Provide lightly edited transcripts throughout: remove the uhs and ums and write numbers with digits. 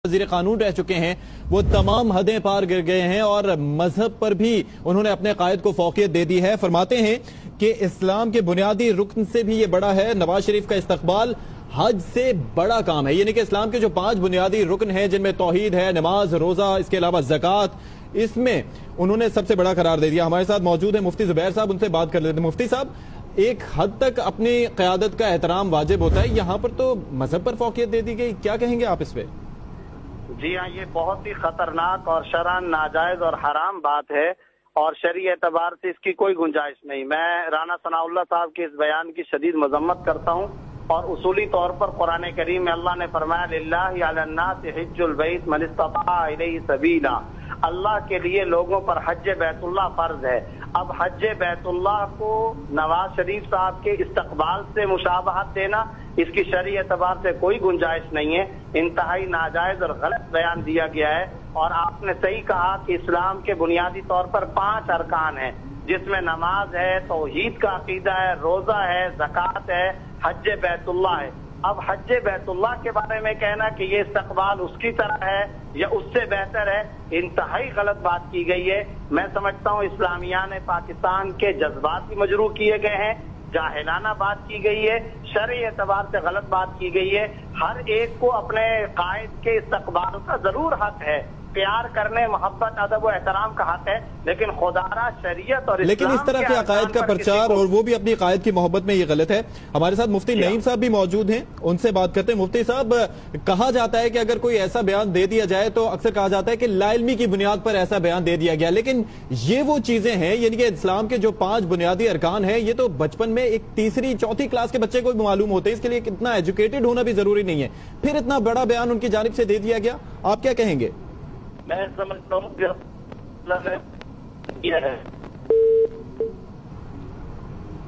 वज़ीर कानून रह चुके हैं, वो तमाम हदें पार गिर गए हैं और मजहब पर भी उन्होंने अपने कायद को फौकियत दे दी है। फरमाते हैं कि इस्लाम के बुनियादी रुकन से भी ये बड़ा है, नवाज शरीफ का इस्तकबाल हज से बड़ा काम है। यानी कि इस्लाम के जो 5 बुनियादी रुकन हैं, जिनमें तौहीद है, नमाज, रोजा, इसके अलावा ज़कात, इसमें उन्होंने सबसे बड़ा करार दे दिया। हमारे साथ मौजूद है मुफ्ती जुबैर साहब, उनसे बात कर लेते हैं। मुफ्ती साहब, एक हद तक अपनी क़यादत का एहतराम वाजिब होता है, यहाँ पर तो मजहब पर फौकियत दे दी गई, क्या कहेंगे आप इस पे? जी हाँ, ये बहुत ही खतरनाक और शरअन नाजायज और हराम बात है और शरई एतबार से इसकी कोई गुंजाइश नहीं। मैं राना सनाउल्लाह साहब के इस बयान की शदीद मजम्मत करता हूँ और उसूली तौर पर कुरान करीम में अल्लाह ने फरमाया लिल्लाहि अलन्नासि हिज्जुल बैत मन इस्तताअ इलैहि सबीला, अल्लाह के लिए लोगों पर हज बैतुल्लाह फर्ज है। अब हज बैतुल्लाह को नवाज शरीफ साहब के इस्तकबाल से मुशाबहत देना, इसकी शरई एतबार से कोई गुंजाइश नहीं है। इंतहाई नाजायज और गलत बयान दिया गया है। और आपने सही कहा कि इस्लाम के बुनियादी तौर पर 5 अरकान हैं, जिसमें नमाज है, तौहीद का अकीदा है, रोजा है, ज़कात है, हज बैतुल्लाह है। अब हज बैतुल्लाह के बारे में कहना कि ये इस्तकबाल उसकी तरह है या उससे बेहतर है, इंतहाई गलत बात की गई है। मैं समझता हूँ इस्लामियान पाकिस्तान के जज्बात भी मजरूह किए गए हैं, जाहिलाना बात की गई है, शरई एतबार से गलत बात की गई है। हर एक को अपने कायद के इस्तकबाल का जरूर हक है, प्यार करने, मोहब्बत, अदब व एहतराम का हक है, लेकिन खुदारा शरीयत और लेकिन इस तरह के अकायद का प्रचार और वो भी अपनी कायद की मोहब्बत में ये गलत है। हमारे साथ मुफ्ती नईम साहब भी मौजूद हैं, उनसे बात करते हैं। मुफ्ती साहब, कहा जाता है कि अगर कोई ऐसा बयान दे दिया जाए तो अक्सर कहा जाता है कि लाइल्मी की बुनियाद पर ऐसा बयान दे दिया गया, लेकिन ये वो चीजें हैं, यानी कि इस्लाम के जो 5 बुनियादी अरकान हैं, ये तो बचपन में एक 3री 4थी क्लास के बच्चे को भी मालूम होते हैं, इसके लिए इतना एजुकेटेड होना भी जरूरी नहीं है, फिर इतना बड़ा बयान उनकी जानिब से दे दिया गया, आप क्या कहेंगे? मैं समझता हूँ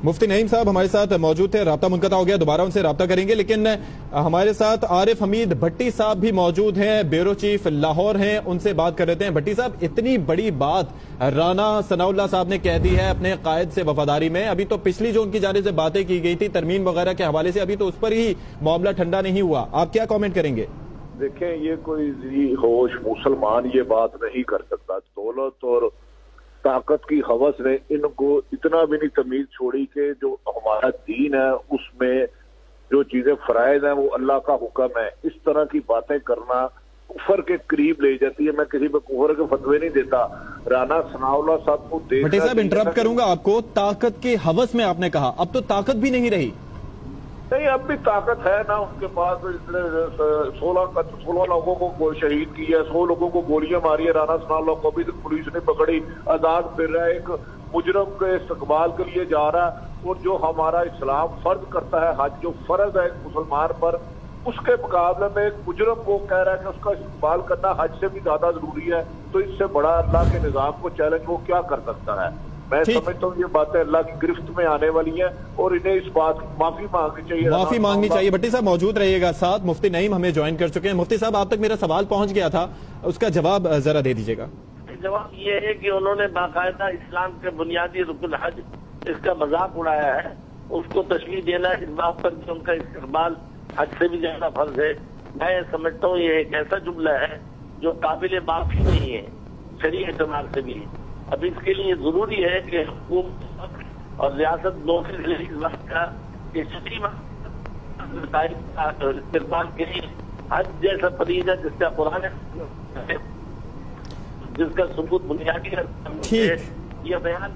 मुफ्ती नईम साहब हमारे साथ मौजूद थे, राब्ता मुनक़ता हो गया, दोबारा उनसे राब्ता करेंगे। लेकिन हमारे साथ आरिफ हमीद भट्टी साहब भी मौजूद हैं, ब्यूरो चीफ लाहौर हैं, उनसे बात कर लेते हैं। भट्टी साहब, इतनी बड़ी बात राना सनाउल्लाह साहब ने कह दी है अपने कायद से वफादारी में, अभी तो पिछली जो उनकी जानिब से बातें की गई थी तरमीम वगैरह के हवाले से, अभी तो उस पर ही मामला ठंडा नहीं हुआ, आप क्या कॉमेंट करेंगे? देखें, ये कोई जी होश मुसलमान ये बात नहीं कर सकता। दौलत और ताकत की हवस ने इनको इतना भी नहीं तमीज छोड़ी कि जो हमारा दीन है उसमें जो चीजें फराइज हैं वो अल्लाह का हुक्म है। इस तरह की बातें करना कुफर के करीब ले जाती है। मैं किसी पे कुफर के फतवे नहीं देता। राना सनाउल्लाह साहब को देखना। भट्टी साहब, इंटरप्ट करूंगा आपको, ताकत की हवस में आपने कहा, अब तो ताकत भी नहीं रही। नहीं, अब भी ताकत है ना उनके पास। 16 लोगों को शहीद किया, 100 लोगों को गोलियां मारी है। राना सनाउल्लाह को अभी तक पुलिस ने पकड़ी, आजाद फिर रहा है, एक मुजरम के इस्तकबाल के लिए जा रहा है। और जो हमारा इस्लाम फर्ज करता है, हज जो फर्ज है एक मुसलमान पर, उसके मुकाबले में एक मुजरम को कह रहा है कि उसका इस्तकबाल करना हज से भी ज्यादा जरूरी है, तो इससे बड़ा अल्लाह के निजाम को चैलेंज वो क्या कर सकता है? मैं समझता हूँ ये बातें अल्लाह की गिरफ्त में आने वाली हैं और इन्हें इस बात की माफी मांगनी चाहिए। माफी मांगनी चाहिए। भट्टी साहब मौजूद रहिएगा साथ, मुफ्ती नईम हमें ज्वाइन कर चुके हैं। मुफ्ती साहब, आप तक मेरा सवाल पहुंच गया था, उसका जवाब जरा दे दीजिएगा। जवाब ये है कि उन्होंने बाकायदा इस्लाम के बुनियादी रुकन हज, इसका मजाक उड़ाया है, उसको तशरीह देना इस बात पर कि उनका इस्तकबाल हज से भी ज्यादा फर्ज है। मैं समझता हूँ ये एक ऐसा जुमला है जो काबिल माफी नहीं है शरीय एतबार से भी। अब इसके लिए जरूरी है कि हुकूमत और रियासत दोनों इस बात का इस्तेमाल के लिए हज जैसा फरीज़ा जिसका कुरान जिसका सबूत बुनियादी ये बयान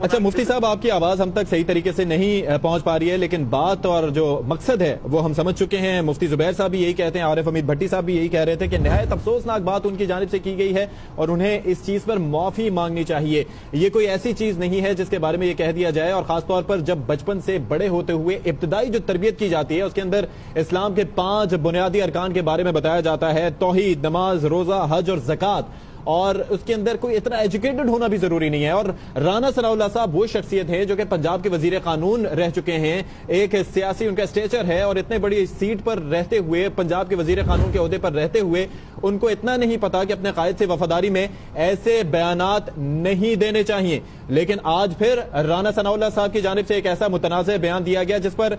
अच्छा मुफ्ती साहब, आपकी आवाज हम तक सही तरीके से नहीं पहुंच पा रही है, लेकिन बात और जो मकसद है वो हम समझ चुके हैं। मुफ्ती जुबैर साहब भी यही कहते हैं, आरिफ हमीद भट्टी साहब भी यही कह रहे थे कि निहायत अफसोसनाक बात उनकी जानिब से की गई है और उन्हें इस चीज पर माफी मांगनी चाहिए। ये कोई ऐसी चीज नहीं है जिसके बारे में ये कह दिया जाए, और खासतौर पर जब बचपन से बड़े होते हुए इब्तदाई जो तरबियत की जाती है उसके अंदर इस्लाम के 5 बुनियादी अरकान के बारे में बताया जाता है, तौहीद, नमाज, रोजा, हज और ज़कात, और उसके अंदर कोई इतना एजुकेटेड होना भी जरूरी नहीं है। और राना सनाउल्लाह साहब वो शख्सियत है जो कि पंजाब के वजीर कानून रह चुके हैं, एक सियासी उनका स्टेचर है, और इतने बड़ी सीट पर रहते हुए, पंजाब के वजीर कानून के ओहदे पर रहते हुए, उनको इतना नहीं पता कि अपने कायद से वफादारी में ऐसे बयानात नहीं देने चाहिए। لیکن آج پھر رانا ثناءاللہ صاحب کی جانب سے ایک ایسا متنازع بیان دیا گیا جس پر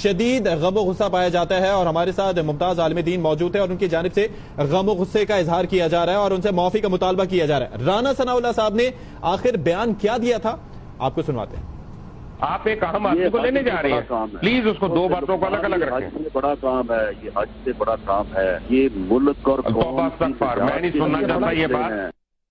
شدید غم و غصہ پایا جاتا ہے، اور ہمارے ساتھ ممتاز عالم دین موجود ہے اور ان کی جانب سے غم و غصے کا اظہار کیا جا رہا ہے اور ان سے معافی کا مطالبہ کیا جا رہا ہے۔ رانا ثناءاللہ صاحب نے آخر بیان کیا دیا تھا، آپ کو سنواتے ہیں۔ آپ ایک اہم آدمی کو لینے جا رہے ہیں، پلیز اس کو دو باتوں کو الگ الگ رکھیں۔ حج سے بڑا کام ہے یہ، حج سے بڑا کام ہے یہ، ملک اور قوم کی میں نہیں سننا چاہتا یہ بات۔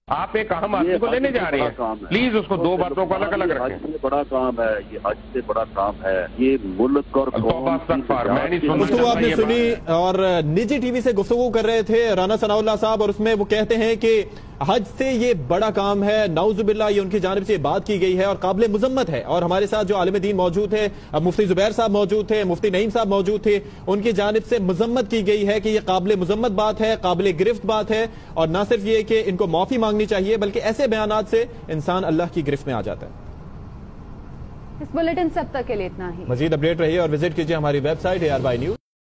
آپ ایک اہم آدمی کو لینے جا رہے ہیں، پلیز اس کو دو باتوں کو الگ الگ رکھیں۔ حج سے بڑا کام ہے یہ، حج سے بڑا کام ہے یہ، ملک اور قوم میں نہیں سننا گفتگو آپ نے سنی، اور نجی ٹی وی سے گفتگو کر رہے تھے رانا ثناءاللہ صاحب، اور اس میں وہ کہتے ہیں کہ حج سے یہ بڑا کام ہے، نعوذ باللہ یہ ان کی جانب سے بات کی گئی ہے اور قابل مذمت ہے۔ اور ہمارے ساتھ جو عالم دین موجود ہے، مفتی زبیر صاحب موجود تھے، مفتی نعیم صاحب موجود تھے، ان کی جانب سے مذمت کی گئی ہے کہ یہ قابل مذمت بات ہے، قابل گرفت بات ہے، اور نہ صرف یہ کہ ان کو معافی مانگنی چاہیے بلکہ ایسے بیانات سے انسان اللہ کی گرفت میں آ جاتا ہے۔ اس بلیٹن سے اب تک کے لیے اتنا ہی۔ مزید اپڈیٹ رہیے اور وزٹ کیجیے ہماری website AR by News۔